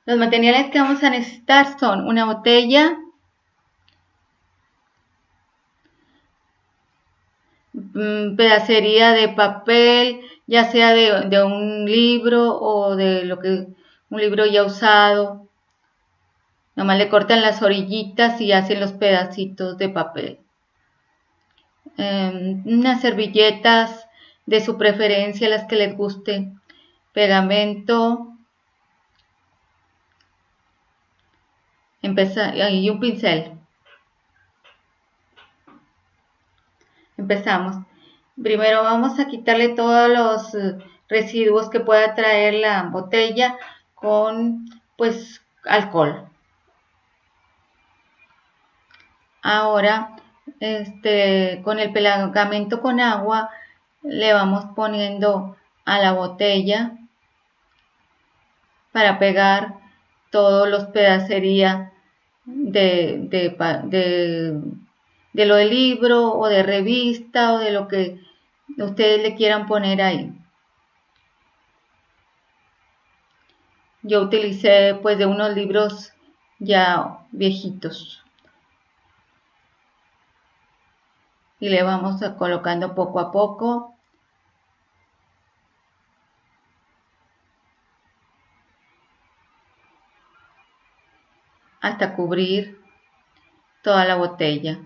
Los materiales que vamos a necesitar son una botella, pedacería de papel, ya sea de un libro o de un libro ya usado. Nomás le cortan las orillitas y hacen los pedacitos de papel. Unas servilletas de su preferencia, las que les guste. Pegamento. Y un pincel. Empezamos. Primero vamos a quitarle todos los residuos que pueda traer la botella con pues alcohol. Ahora con el pegamento con agua le vamos poniendo a la botella para pegar todos los pedacería de lo del libro o de revista o de lo que ustedes le quieran poner ahí. Yo utilicé pues de unos libros ya viejitos. Y le vamos colocando poco a poco. Hasta cubrir toda la botella.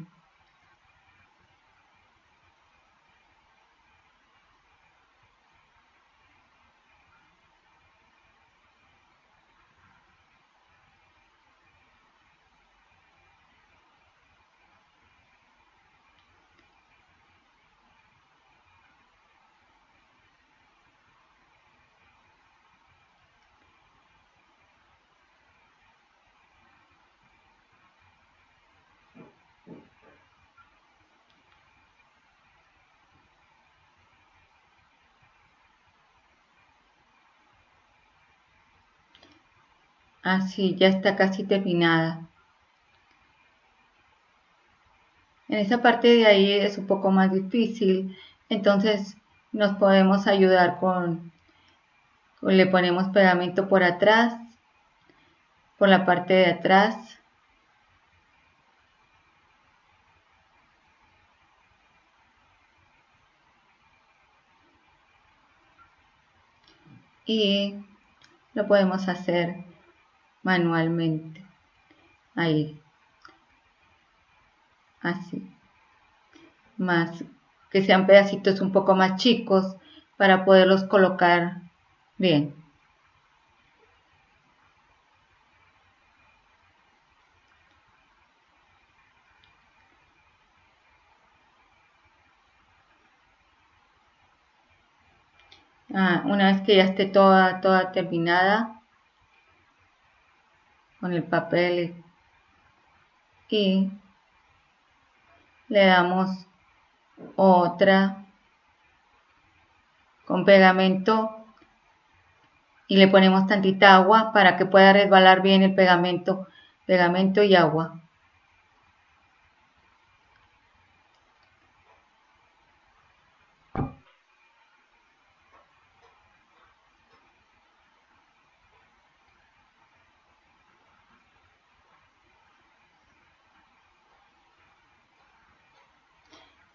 Así ya está casi terminada. En esa parte de ahí es un poco más difícil, entonces nos podemos ayudar le ponemos pegamento por atrás, por la parte de atrás. Y lo podemos hacer manualmente. Ahí. Así. Más que sean pedacitos un poco más chicos para poderlos colocar bien. Una vez que ya esté toda terminada con el papel y le damos otra con pegamento y le ponemos tantita agua para que pueda resbalar bien el pegamento y agua.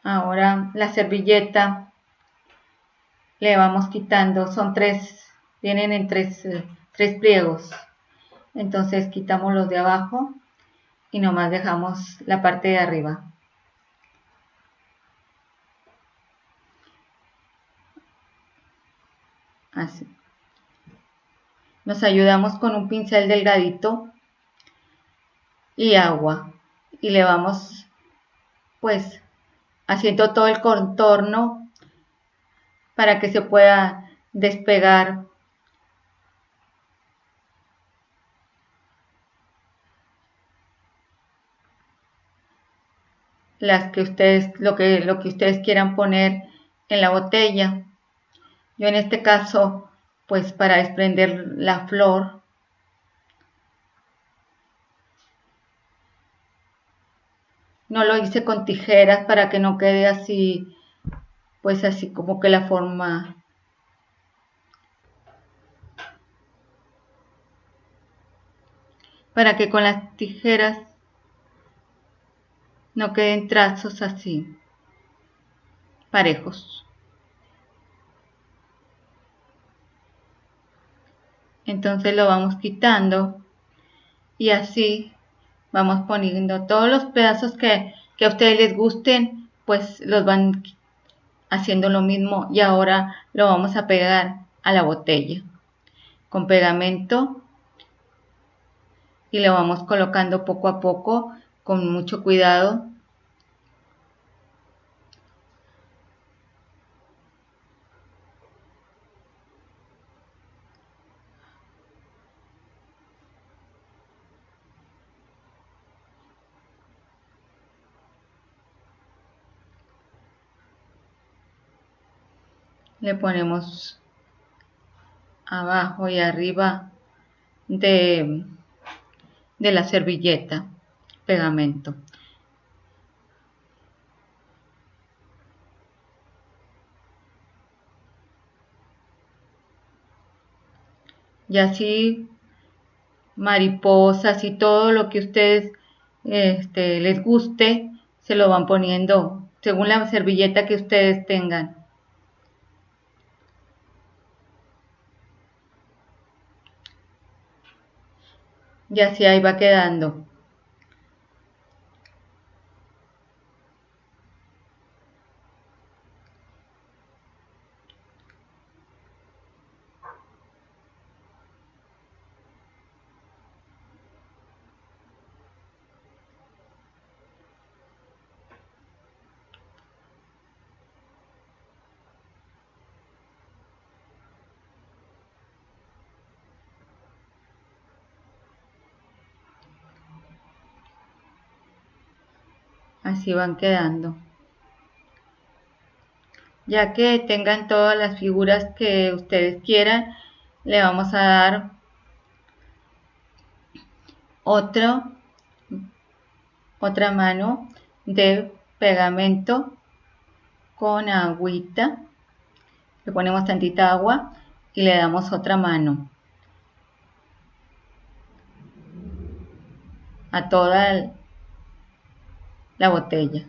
Ahora la servilleta le vamos quitando, vienen en tres pliegos. Entonces quitamos los de abajo y nomás dejamos la parte de arriba. Así. Nos ayudamos con un pincel delgadito y agua. Y le vamos pues haciendo todo el contorno para que se pueda despegar lo que ustedes quieran poner en la botella. Yo en este caso, pues para desprender la flor, no lo hice con tijeras para que no quede así, pues así como que la forma. para que con las tijeras no queden trazos así parejos. Entonces lo vamos quitando y así vamos poniendo todos los pedazos que a ustedes les gusten, pues los van haciendo lo mismo, y ahora lo vamos a pegar a la botella con pegamento y lo vamos colocando poco a poco con mucho cuidado. Le ponemos abajo y arriba de la servilleta pegamento. Y así mariposas y todo lo que ustedes les guste, se lo van poniendo según la servilleta que ustedes tengan. Y así ahí va quedando. Así van quedando. Ya que tengan todas las figuras que ustedes quieran, le vamos a dar otra mano de pegamento con agüita. Le ponemos tantita agua y le damos otra mano a toda la botella.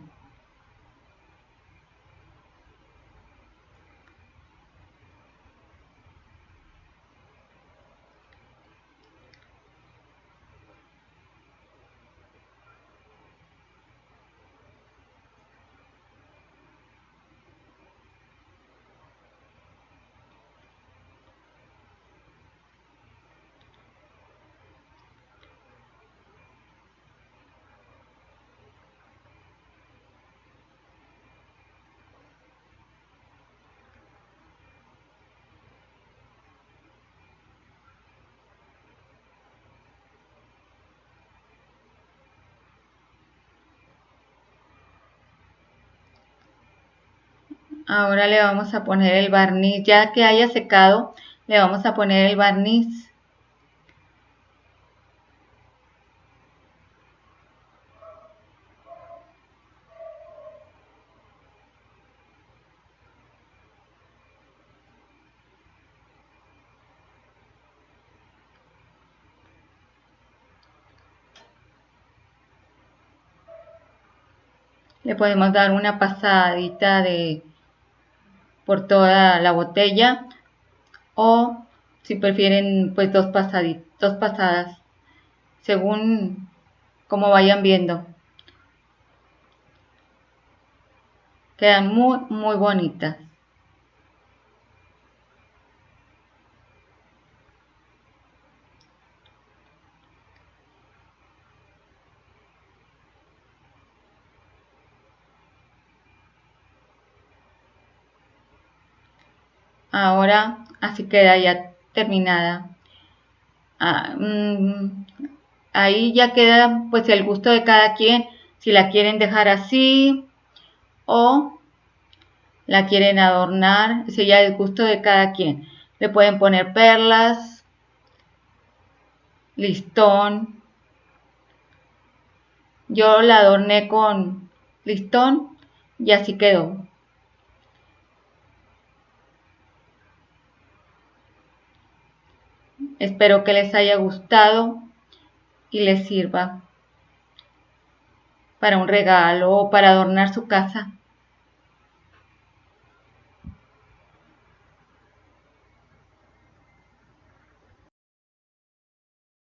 Ahora le vamos a poner el barniz, ya que haya secado, le vamos a poner el barniz. Le podemos dar una pasadita por toda la botella, o si prefieren pues dos pasadas, según como vayan viendo. Quedan muy bonitas. Ahora así queda ya terminada. Ahí ya queda pues el gusto de cada quien, si la quieren dejar así o la quieren adornar, ese ya es gusto de cada quien. Le pueden poner perlas, listón. Yo la adorné con listón y así quedó. Espero que les haya gustado y les sirva para un regalo o para adornar su casa.